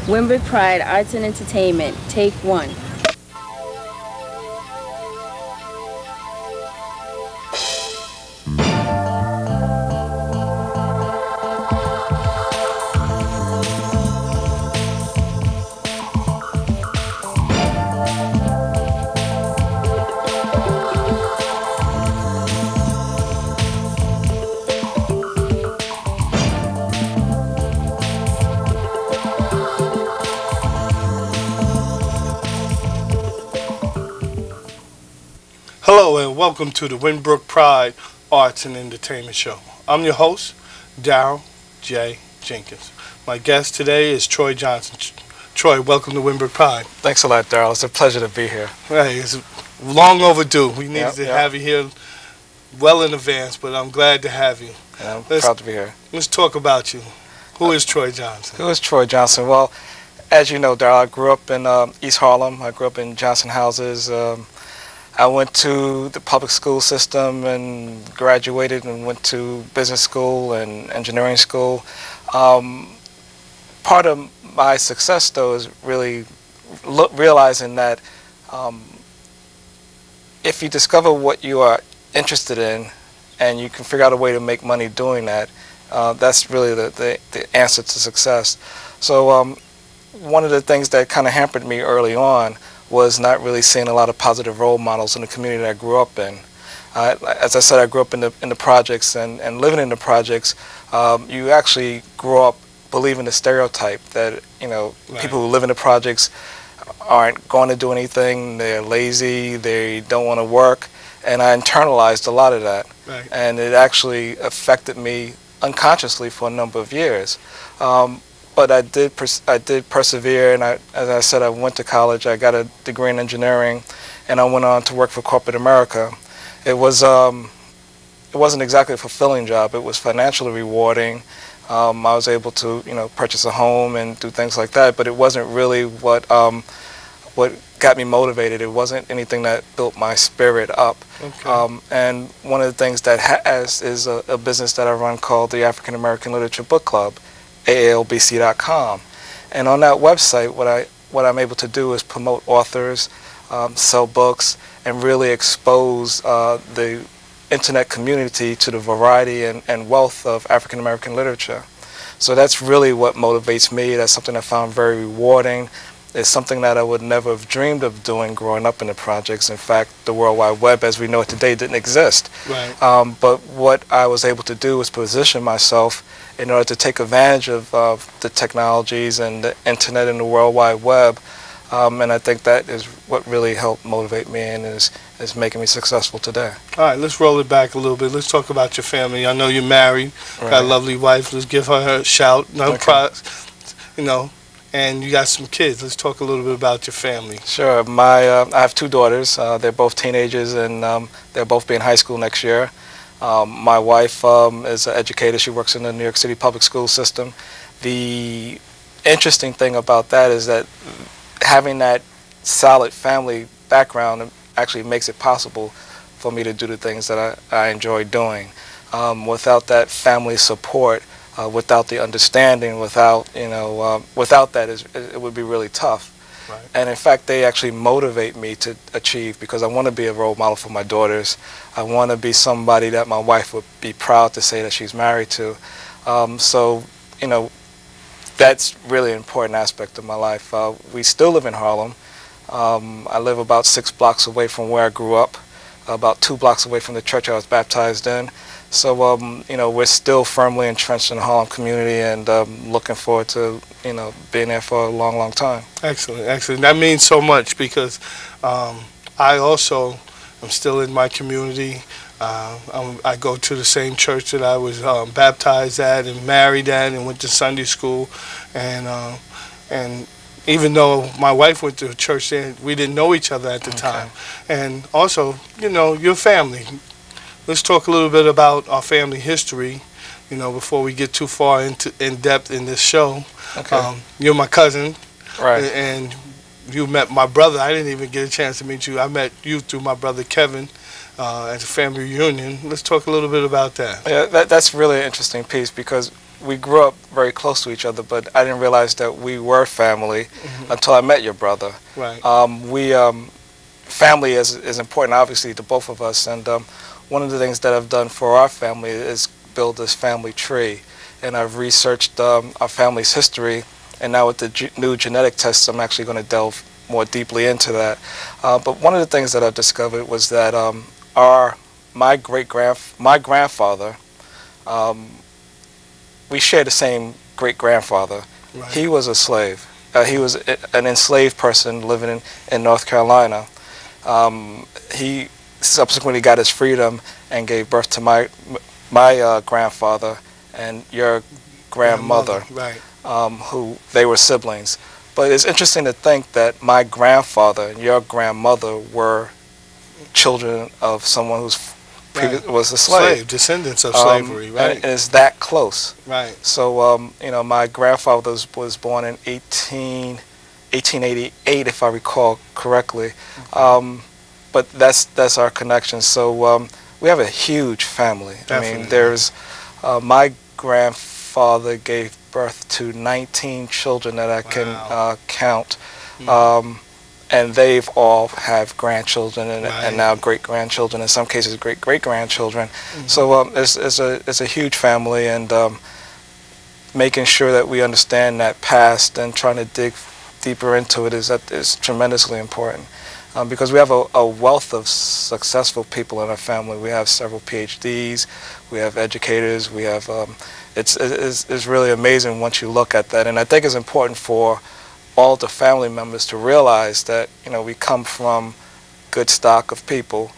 Winbrook Pride Arts and Entertainment, Take 1. Hello and welcome to the Winbrook Pride Arts and Entertainment Show. I'm your host, Darryl J. Jenkins. My guest today is Troy Johnson. Troy, welcome to Winbrook Pride. Thanks a lot, Darryl. It's a pleasure to be here. Hey, it's long overdue. We needed to have you here well in advance, but I'm glad to have you. Yeah, I'm proud to be here. Let's talk about you. Who is Troy Johnson? Who is Troy Johnson? Well, as you know, Darryl, I grew up in East Harlem. I grew up in Johnson houses. I went to the public school system and graduated and went to business school and engineering school. Part of my success, though, is really realizing that if you discover what you are interested in and you can figure out a way to make money doing that, that's really the answer to success. So one of the things that kind of hampered me early on was not really seeing a lot of positive role models in the community that I grew up in. As I said, I grew up in the projects, and living in the projects, you actually grow up believing the stereotype that, you know, right, people who live in the projects aren't going to do anything, they're lazy, they don't want to work, and I internalized a lot of that. Right. And it actually affected me unconsciously for a number of years. But I did persevere, and as I said, I went to college. I got a degree in engineering, and I went on to work for corporate America. It wasn't exactly a fulfilling job. It was financially rewarding. I was able to, you know, purchase a home and do things like that. But it wasn't really what got me motivated. It wasn't anything that built my spirit up. Okay. And one of the things that is a business that I run called the African American Literature Book Club, AALBC.com, and on that website, what I'm able to do is promote authors, sell books, and really expose the internet community to the variety and wealth of African American literature. So that's really what motivates me. That's something I found very rewarding. It's something that I would never have dreamed of doing growing up in the projects. In fact, the World Wide Web as we know it today didn't exist. Right. But what I was able to do was position myself in order to take advantage of the technologies and the internet and the World Wide Web. And I think that is what really helped motivate me and is making me successful today. All right, let's roll it back a little bit. Let's talk about your family. I know you're married, Right. got a lovely wife. Let's give her a shout. No Okay. you know, and you got some kids. Let's talk a little bit about your family. Sure. I have two daughters. They're both teenagers, and they'll both be in high school next year. My wife is an educator. She works in the New York City public school system. The interesting thing about that is that having that solid family background actually makes it possible for me to do the things that I enjoy doing. Without that family support, without the understanding, without that, it would be really tough. Right. And in fact, they actually motivate me to achieve, because I want to be a role model for my daughters. I want to be somebody that my wife would be proud to say that she's married to. So, you know, that's really an important aspect of my life. We still live in Harlem. I live about 6 blocks away from where I grew up, about 2 blocks away from the church I was baptized in. So, you know, we're still firmly entrenched in the Harlem community, and looking forward to, you know, being there for a long, long time. Excellent, excellent. That means so much, because I also am still in my community. I go to the same church that I was baptized at and married at and went to Sunday school. And even though my wife went to church there, we didn't know each other at the time. And also, you know, your family. Let's talk a little bit about our family history, you know, before we get too far in depth in this show. Okay. You're my cousin, Right. and you met my brother. I didn't even get a chance to meet you. I met you through my brother Kevin at a family reunion. Let's talk a little bit about that. Yeah, that's really an interesting piece, because we grew up very close to each other, but I didn't realize that we were family until I met your brother. Right. Family is important, obviously, to both of us, and one of the things that I've done for our family is build this family tree, and I've researched our family's history, and now with the new genetic tests, I'm actually going to delve more deeply into that. But one of the things that I discovered was that my grandfather, we share the same great-grandfather. Right. He was a slave. He was an enslaved person living in North Carolina. He subsequently got his freedom and gave birth to my grandfather and your grandmother, right. Who they were siblings. But it's interesting to think that my grandfather and your grandmother were children of someone who's was a slave. Descendants of slavery, right? And it's that close. Right. So, you know, my grandfather was born in 1888, if I recall correctly. But that's our connection. So we have a huge family. Definitely. I mean, there's my grandfather gave birth to 19 children that I can count. And they've all have grandchildren and now great-grandchildren, in some cases great-great-grandchildren. So it's a huge family, and making sure that we understand that past and trying to dig deeper into it is tremendously important. Because we have a wealth of successful people in our family. We have several PhDs, we have educators, we have, it's really amazing once you look at that. And I think it's important for all the family members to realize that, you know, we come from good stock of people,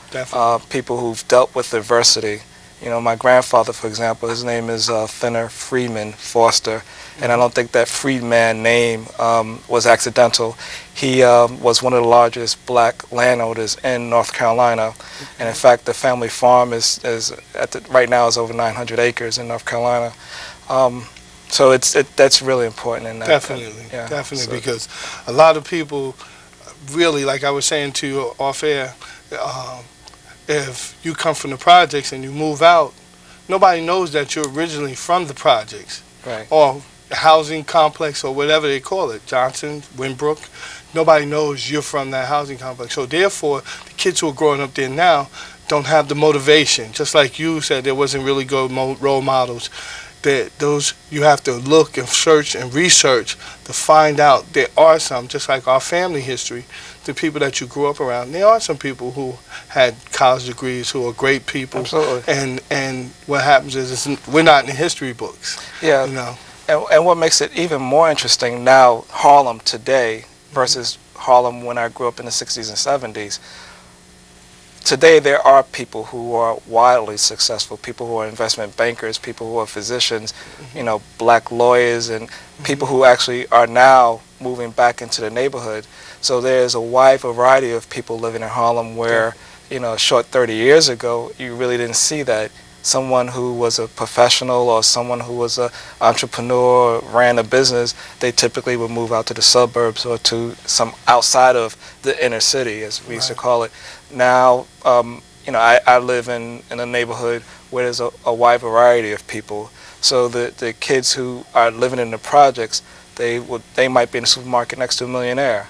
people who've dealt with adversity. You know, my grandfather, for example, his name is Thinner Freeman Foster, and I don't think that Freedman name was accidental. He was one of the largest black landowners in North Carolina, and in fact, the family farm is right now is over 900 acres in North Carolina. So that's really important in that. Definitely, because a lot of people really, like I was saying to you off air, if you come from the projects and you move out, nobody knows that you're originally from the projects, right, or housing complex or whatever they call it, Johnson, Winbrook. Nobody knows you're from that housing complex. So therefore, the kids who are growing up there now don't have the motivation. Just like you said, there wasn't really good role models. Those you have to look and search and research to find out there are some, just like our family history, the people that you grew up around. There are some people who had college degrees who are great people. Absolutely. And what happens is we're not in the history books. Yeah. You know. And what makes it even more interesting now, Harlem today versus Harlem when I grew up in the 60s and 70s. Today there are people who are wildly successful, people who are investment bankers, people who are physicians, you know, black lawyers, and people who actually are now moving back into the neighborhood. So there's a wide variety of people living in Harlem where, you know, a short 30 years ago, you really didn't see that. Someone who was a professional or someone who was an entrepreneur or ran a business, they typically would move out to the suburbs or to some outside of the inner city, as we used to call it. Now, you know, I live in a neighborhood where there's a wide variety of people. So the kids who are living in the projects, they might be in the supermarket next to a millionaire.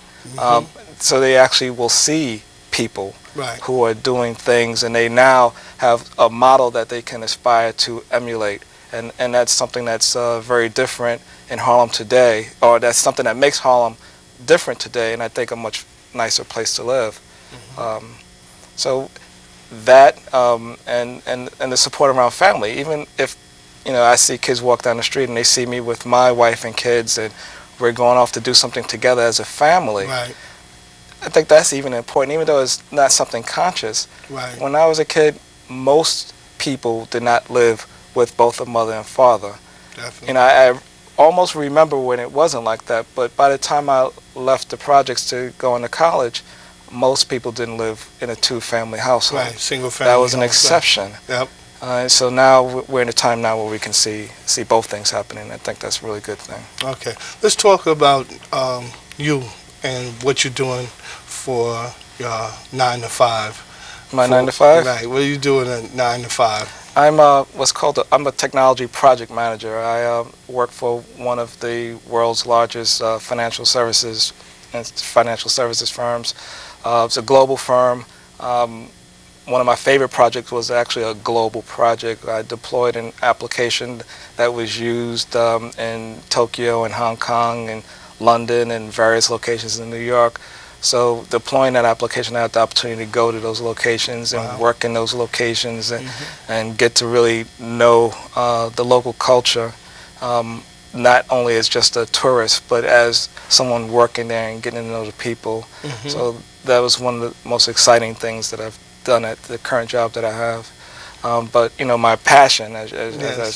So they actually will see people who are doing things, and they now have a model that they can aspire to emulate, and that's something that's very different in Harlem today, or that's something that makes Harlem different today, and I think a much nicer place to live. So that and the support around family, even if, you know, I see kids walk down the street and they see me with my wife and kids and we're going off to do something together as a family. I think that's even important, even though it's not something conscious. When I was a kid, most people did not live with both a mother and father. You know, I almost remember when it wasn't like that, but by the time I left the projects to go into college, most people didn't live in a two-family household. Single family. That was an exception. So now we're in a time now where we can see both things happening. I think that's a really good thing. Okay, let's talk about you and what you're doing for your 9 to 5. My 9 to 5? Right. What are you doing at 9 to 5? I'm I'm a technology project manager. I work for one of the world's largest financial services firms. It's a global firm. One of my favorite projects was actually a global project. I deployed an application that was used in Tokyo and Hong Kong and London and various locations in New York. So deploying that application, I had the opportunity to go to those locations and work in those locations and get to really know the local culture, not only as just a tourist, but as someone working there and getting to know the people. So that was one of the most exciting things that I've done at the current job that I have. But you know, my passion, as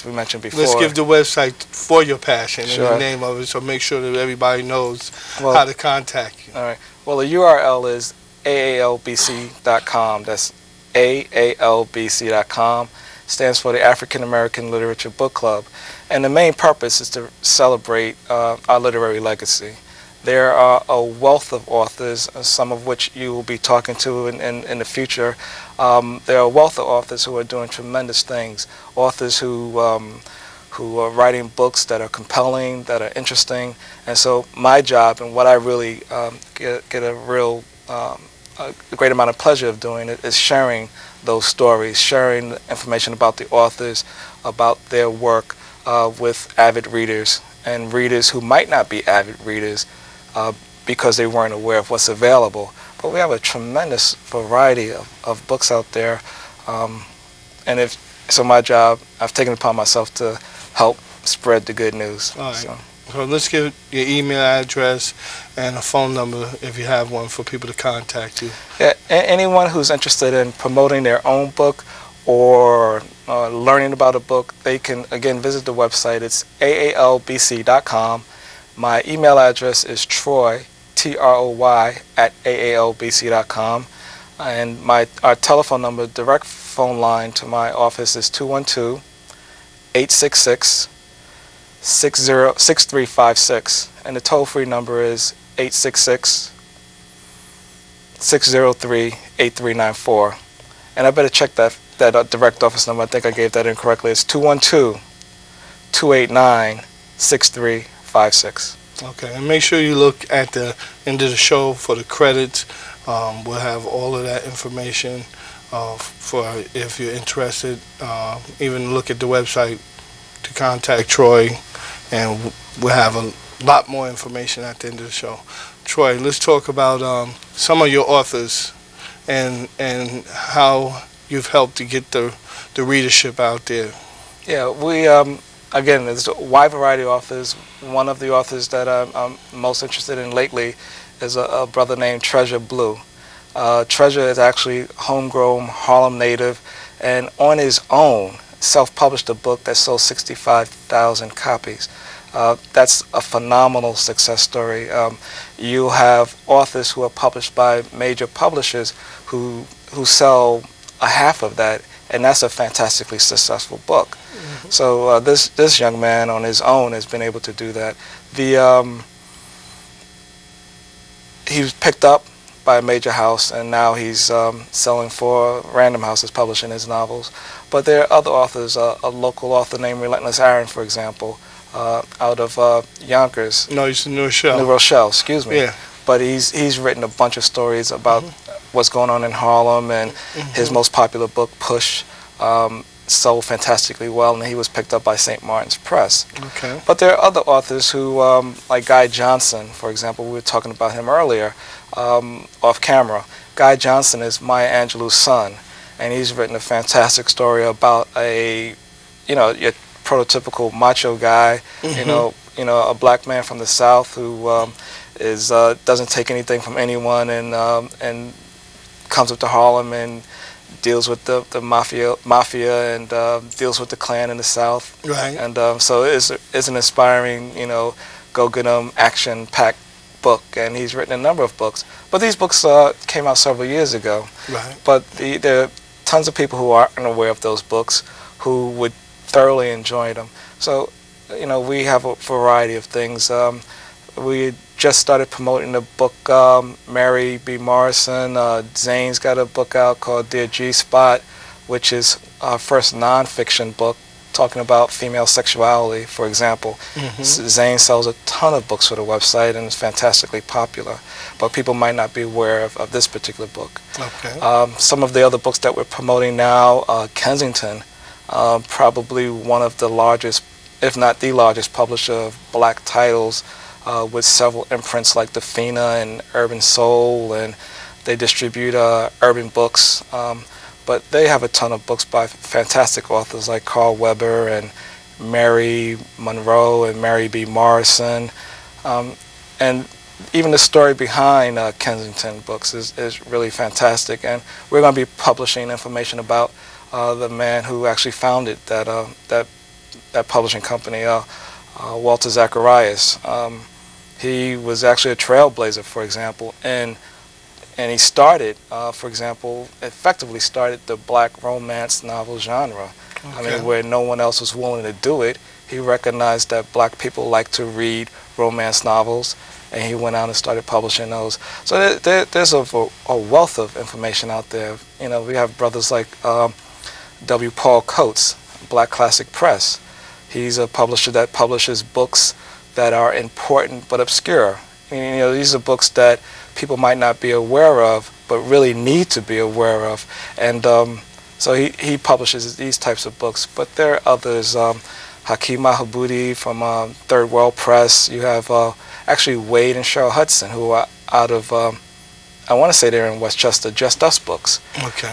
we mentioned before. Let's give the website for your passion Sure. and the name of it, so make sure that everybody knows how to contact you. All right. Well, the URL is aalbc.com. That's aalbc.com. Stands for the African American Literature Book Club, and the main purpose is to celebrate our literary legacy. There are a wealth of authors, some of which you will be talking to in the future. There are a wealth of authors who are doing tremendous things, authors who are writing books that are compelling, that are interesting. And so my job, and what I really get a real a great amount of pleasure of doing it, is sharing those stories, sharing information about the authors, about their work with avid readers and readers who might not be avid readers because they weren't aware of what's available. But we have a tremendous variety of books out there, and so my job, I've taken it upon myself to help spread the good news. All right. So let's give your email address and a phone number, if you have one, for people to contact you. Yeah, anyone who's interested in promoting their own book or learning about a book, they can, again, visit the website. It's aalbc.com. My email address is Troy, Troy, @aalbc.com. And our telephone number, direct phone line to my office, is 212-866-6356. And the toll-free number is 866-603-8394. And I better check that direct office number. I think I gave that incorrectly. It's 212-289-6356. Okay, and make sure you look at the end of the show for the credits. We'll have all of that information for if you're interested. Even look at the website to contact Troy, and we'll have a lot more information at the end of the show. Troy, let's talk about some of your authors and how you've helped to get the readership out there. Yeah, we again, there's a wide variety of authors. One of the authors that I'm most interested in lately is a brother named Treasure Blue. Treasure is actually homegrown Harlem native, and on his own self-published a book that sold 65,000 copies. That's a phenomenal success story. You have authors who are published by major publishers who sell a half of that, and that's a fantastically successful book. So this young man on his own has been able to do that. He was picked up by a major house, and now he's selling for Random House is publishing his novels. But there are other authors, a local author named Relentless Aaron, for example, out of Yonkers. No, he's in New Rochelle. New Rochelle, excuse me. Yeah. But he's written a bunch of stories about what's going on in Harlem, and his most popular book, Push, sold fantastically well, and he was picked up by St. Martin's Press. Okay. But there are other authors who, like Guy Johnson, for example, we were talking about him earlier, off camera. Guy Johnson is Maya Angelou's son, and he's written a fantastic story about your prototypical macho guy, you know, a black man from the South who doesn't take anything from anyone, and comes up to Harlem and deals with the mafia and deals with the Klan in the South. Right. And so it's an inspiring, go-get-'em, action-packed book, and he's written a number of books. But these books came out several years ago. Right. But there are tons of people who aren't aware of those books who would thoroughly enjoy them. So, we have a variety of things. We just started promoting the book Mary B. Morrison. Zane's got a book out called Dear G-Spot, which is our first nonfiction book talking about female sexuality, for example. Zane sells a ton of books for the website and is fantastically popular, but people might not be aware of this particular book. Some of the other books that we're promoting now, Kensington, probably one of the largest, if not the largest, publisher of black titles, with several imprints like the Fina and Urban Soul, and they distribute urban books. But they have a ton of books by fantastic authors like Carl Weber and Mary Monroe and Mary B. Morrison. And even the story behind Kensington books is really fantastic. And we're going to be publishing information about the man who actually founded that publishing company, Walter Zacharias. He was actually a trailblazer, for example, and he started, for example, effectively started the black romance novel genre. I mean, where no one else was willing to do it, he recognized that black people like to read romance novels, and he went out and started publishing those. So there's a wealth of information out there. You know, we have brothers like W. Paul Coates, Black Classic Press. He's a publisher that publishes books that are important but obscure. You know, these are books that people might not be aware of, but really need to be aware of. And so he publishes these types of books. But there are others, Hakeem Mahabudi from Third World Press. You have actually Wade and Cheryl Hudson, who are out of, I want to say they're in Westchester, Just Us Books.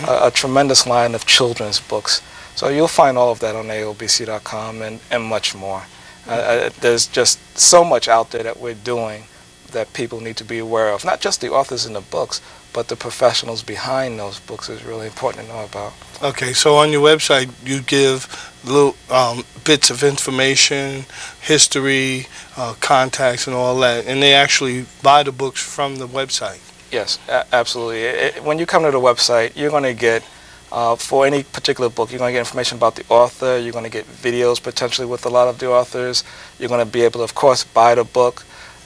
A tremendous line of children's books. So you'll find all of that on AOBC.com and much more. There's just so much out there that we're doing that people need to be aware of. Not just the authors in the books, but the professionals behind those books is really important to know about. Okay, so on your website you give little bits of information, history, contacts and all that, and they actually buy the books from the website. Yes, absolutely. When you come to the website, you're going to get, for any particular book, you're going to get information about the author, you're going to get videos potentially with a lot of the authors, you're going to be able to, of course, buy the book.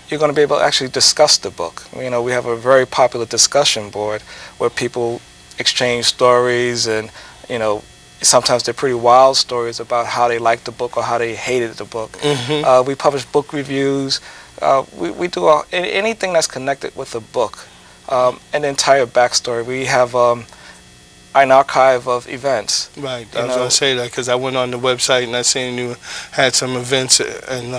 You're going to be able to actually discuss the book. You know, we have a very popular discussion board where people exchange stories, and, you know, sometimes they're pretty wild stories about how they liked the book or how they hated the book. We publish book reviews. We do anything that's connected with the book, an entire backstory. We have an archive of events. Right, I was going to say that because I went on the website and I seen you had some events in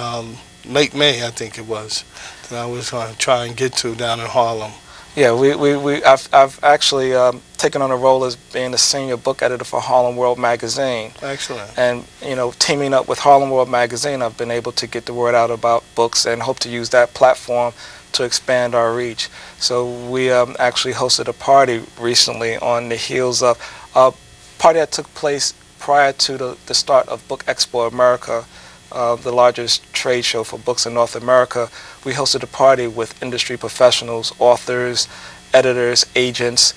late May, I think it was, that I was going to try and get to down in Harlem. Yeah, I've actually taken on a role as being the senior book editor for Harlem World magazine. Excellent. And, you know, teaming up with Harlem World magazine, I've been able to get the word out about books and hope to use that platform to expand our reach. So we actually hosted a party recently on the heels of a party that took place prior to the start of Book Expo America, the largest trade show for books in North America. We hosted a party with industry professionals, authors, editors, agents,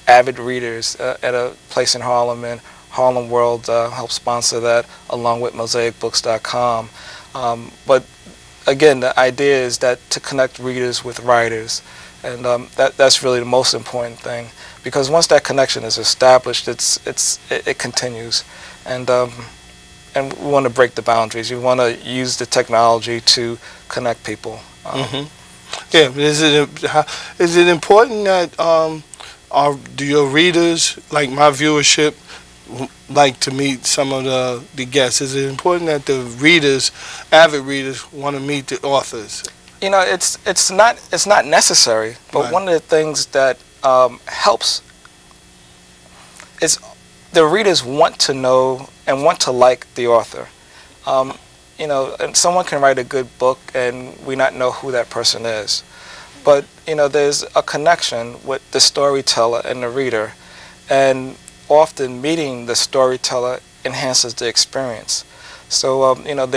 avid readers at a place in Harlem, and Harlem World helped sponsor that along with MosaicBooks.com. But again, the idea is that to connect readers with writers, and that's really the most important thing, because once that connection is established, it continues, and we want to break the boundaries. We want to use the technology to connect people. Yeah, is it important that do your readers, like my viewership, like to meet some of the guests? Is it important that the readers, avid readers, want to meet the authors? You know, it's not necessary, but right. One of the things that helps is the readers want to know and want to like the author. You know, and someone can write a good book and we not know who that person is. But, you know, there's a connection with the storyteller and the reader, and often meeting the storyteller enhances the experience. So, you know,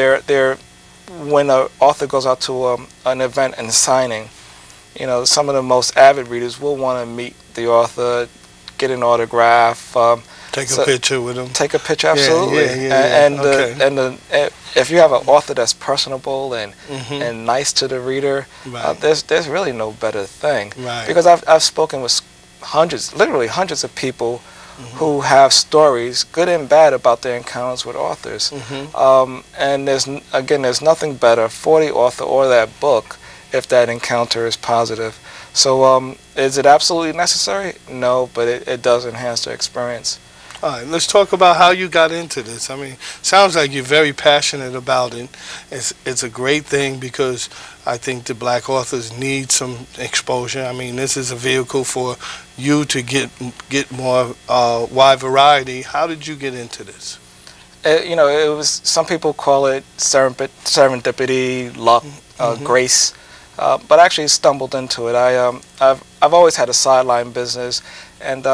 when an author goes out to an event and signing, you know, some of the most avid readers will want to meet the author, get an autograph, take a picture with them. Take a picture, absolutely. And if you have an author that's personable and and nice to the reader, right. There's really no better thing. Right. Because I've spoken with literally hundreds of people who have stories, good and bad, about their encounters with authors. And there's nothing better for the author or that book if that encounter is positive. So is it absolutely necessary? No, but it does enhance the experience. All right, let's talk about how you got into this. I mean, sounds like you're very passionate about it. It's a great thing because I think the black authors need some exposure. I mean, this is a vehicle for you to get more wide variety. How did you get into this? You know, it was, some people call it serendipity, luck, grace, but I actually stumbled into it. I've always had a sideline business, and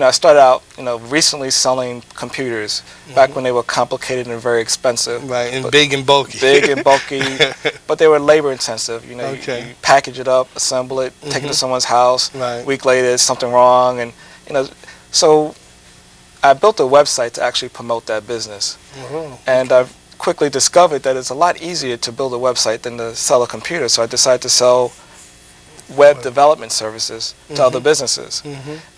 I started out, recently selling computers back when they were complicated and very expensive. Right, and big and bulky. Big and bulky, but they were labor intensive. You package it up, assemble it, take it to someone's house. Right. A week later, there's something wrong, and so I built a website to actually promote that business. And I've quickly discovered that it's a lot easier to build a website than to sell a computer. So I decided to sell web development services to other businesses.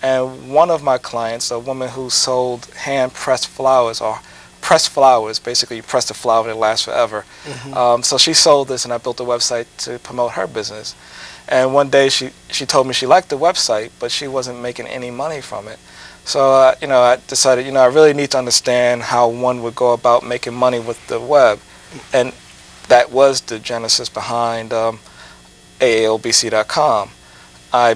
And one of my clients, a woman who sold hand-pressed flowers, or pressed flowers, basically you press the flower and it lasts forever. So she sold this, and I built a website to promote her business. And one day she told me she liked the website, but she wasn't making any money from it. So I decided, I really need to understand how one would go about making money with the web. And that was the genesis behind AALBC.com. I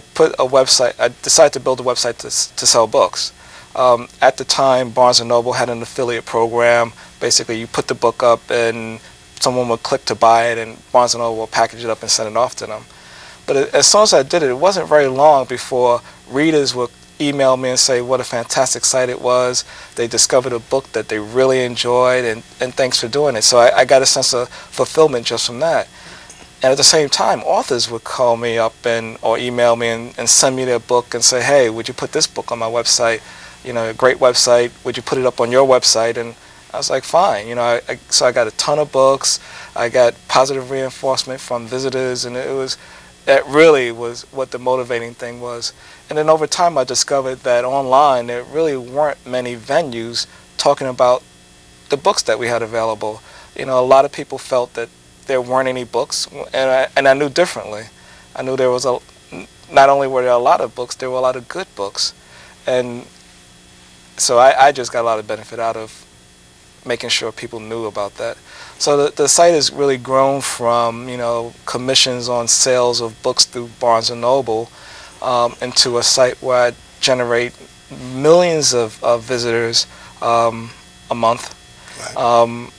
decided to build a website to sell books. At the time, Barnes & Noble had an affiliate program. Basically, you put the book up and someone would click to buy it, and Barnes & Noble will package it up and send it off to them. But as soon as I did it, it wasn't very long before readers would email me and say what a fantastic site it was. They discovered a book that they really enjoyed, and thanks for doing it. So I got a sense of fulfillment just from that. And at the same time, authors would call me up or email me and send me their book and say, hey, would you put this book on my website? A great website. Would you put it up on your website? And I was like, fine. So I got a ton of books. I got positive reinforcement from visitors, and that really was what the motivating thing was. And then over time, I discovered that online there really weren't many venues talking about the books that we had available. A lot of people felt that there weren't any books, and I knew differently. I knew there was not only were there a lot of books, there were a lot of good books. And so I just got a lot of benefit out of making sure people knew about that. So the site has really grown from, commissions on sales of books through Barnes & Noble into a site where I generate millions of visitors a month. Right.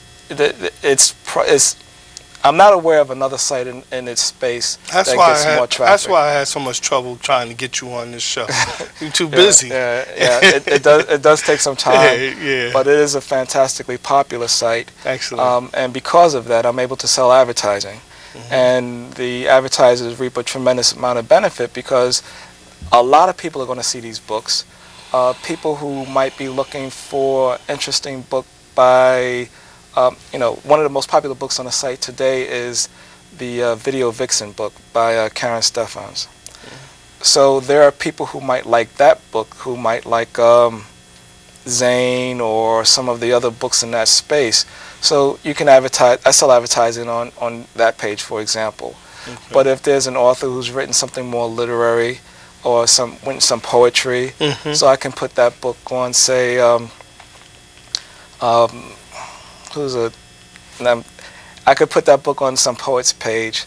I'm not aware of another site in its space that gets more traffic. That's why I had so much trouble trying to get you on this show. You're too busy. It does take some time, yeah. But it is a fantastically popular site. Excellent. And because of that, I'm able to sell advertising. And the advertisers reap a tremendous amount of benefit because a lot of people are going to see these books. People who might be looking for interesting book by one of the most popular books on the site today is the Video Vixen book by Karen Stephans. So there are people who might like that book, who might like Zane or some of the other books in that space. So you can advertise. I sell advertising on that page, for example. But if there's an author who's written something more literary or some poetry, so I can put that book on, say, I could put that book on some poet's page,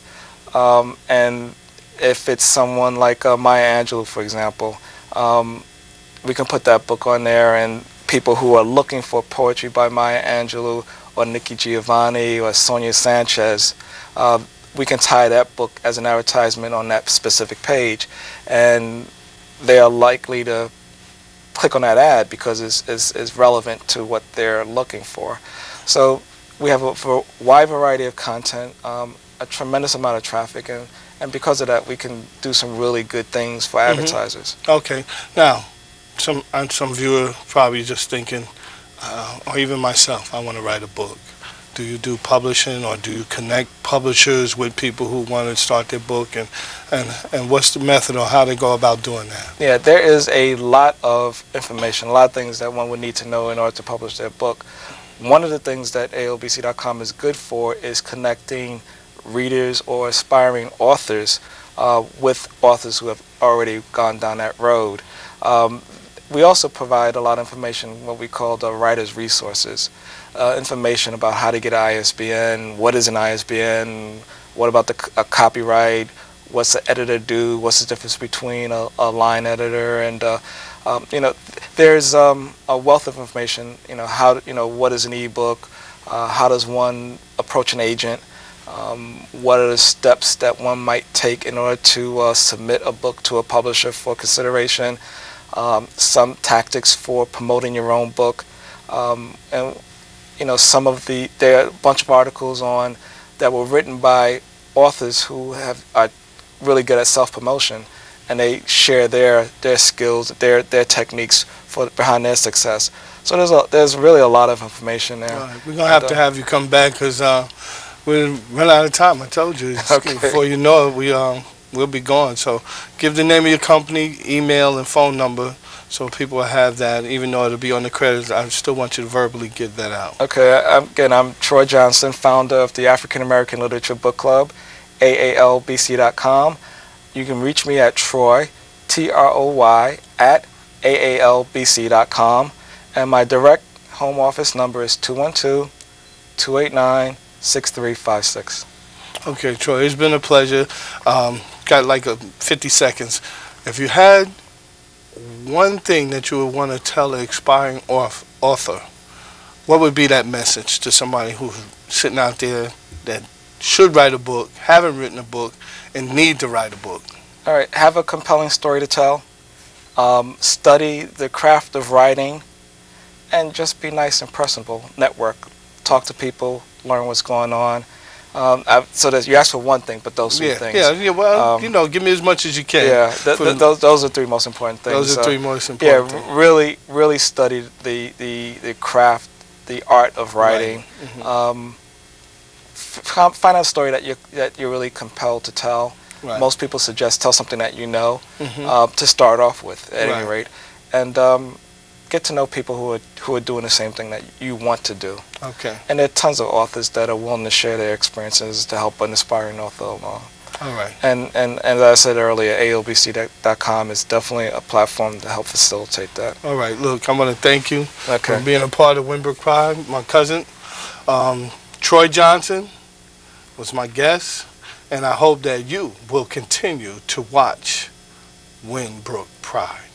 and if it's someone like Maya Angelou, for example, we can put that book on there, and people who are looking for poetry by Maya Angelou or Nikki Giovanni or Sonia Sanchez, we can tie that book as an advertisement on that specific page, and they are likely to click on that ad because it's relevant to what they're looking for. So we have a wide variety of content, a tremendous amount of traffic, and because of that, we can do some really good things for advertisers. Okay. Now, some viewer probably just thinking, or even myself, I want to write a book. Do you do publishing, or do you connect publishers with people who want to start their book, and what's the method or how they go about doing that? Yeah, there is a lot of information, a lot of things that one would need to know in order to publish their book. One of the things that ALBC.com is good for is connecting readers or aspiring authors with authors who have already gone down that road. We also provide a lot of information, what we call the writer's resources. Information about how to get an ISBN, what is an ISBN, what about a copyright, what's the editor do, what's the difference between a line editor, and there's a wealth of information. What is an ebook, how does one approach an agent, what are the steps that one might take in order to submit a book to a publisher for consideration, some tactics for promoting your own book, and there are a bunch of articles on that were written by authors who are really good at self-promotion, and they share their skills, their techniques behind their success. So there's really a lot of information there. Right. We're gonna have to have you come back, because we're running out of time. I told you. Okay. Before you know it, we'll be gone. So give the name of your company, email, and phone number, so people will have that. Even though it'll be on the credits, I still want you to verbally give that out. Okay. Again, I'm Troy Johnson, founder of the African American Literature Book Club, AALBC.com. You can reach me at Troy, TROY, at AALBC.com. And my direct home office number is 212-289-6356. Okay, Troy, it's been a pleasure. Got like 50 seconds. If you had one thing that you would want to tell an aspiring author, what would be that message to somebody who's sitting out there that should write a book, haven't written a book, and need to write a book? All right, have a compelling story to tell. Study the craft of writing, and just be nice and personable. Network, talk to people, learn what's going on. So that you asked for one thing, but those three things. Yeah. Well, give me as much as you can. Yeah, those are three most important things. Those are three most important things. Yeah, really study the craft, the art of writing. Right. Find out a story that you're really compelled to tell. Right. Most people suggest tell something that you know to start off with, at any rate, and get to know people who are doing the same thing that you want to do. Okay. And there are tons of authors that are willing to share their experiences to help an aspiring author along. All right. And as I said earlier, ALBC.com is definitely a platform to help facilitate that. All right. Look, I want to thank you for being a part of Winbrook Pride. My cousin, Troy Johnson, was my guest, and I hope that you will continue to watch Winbrook Pride.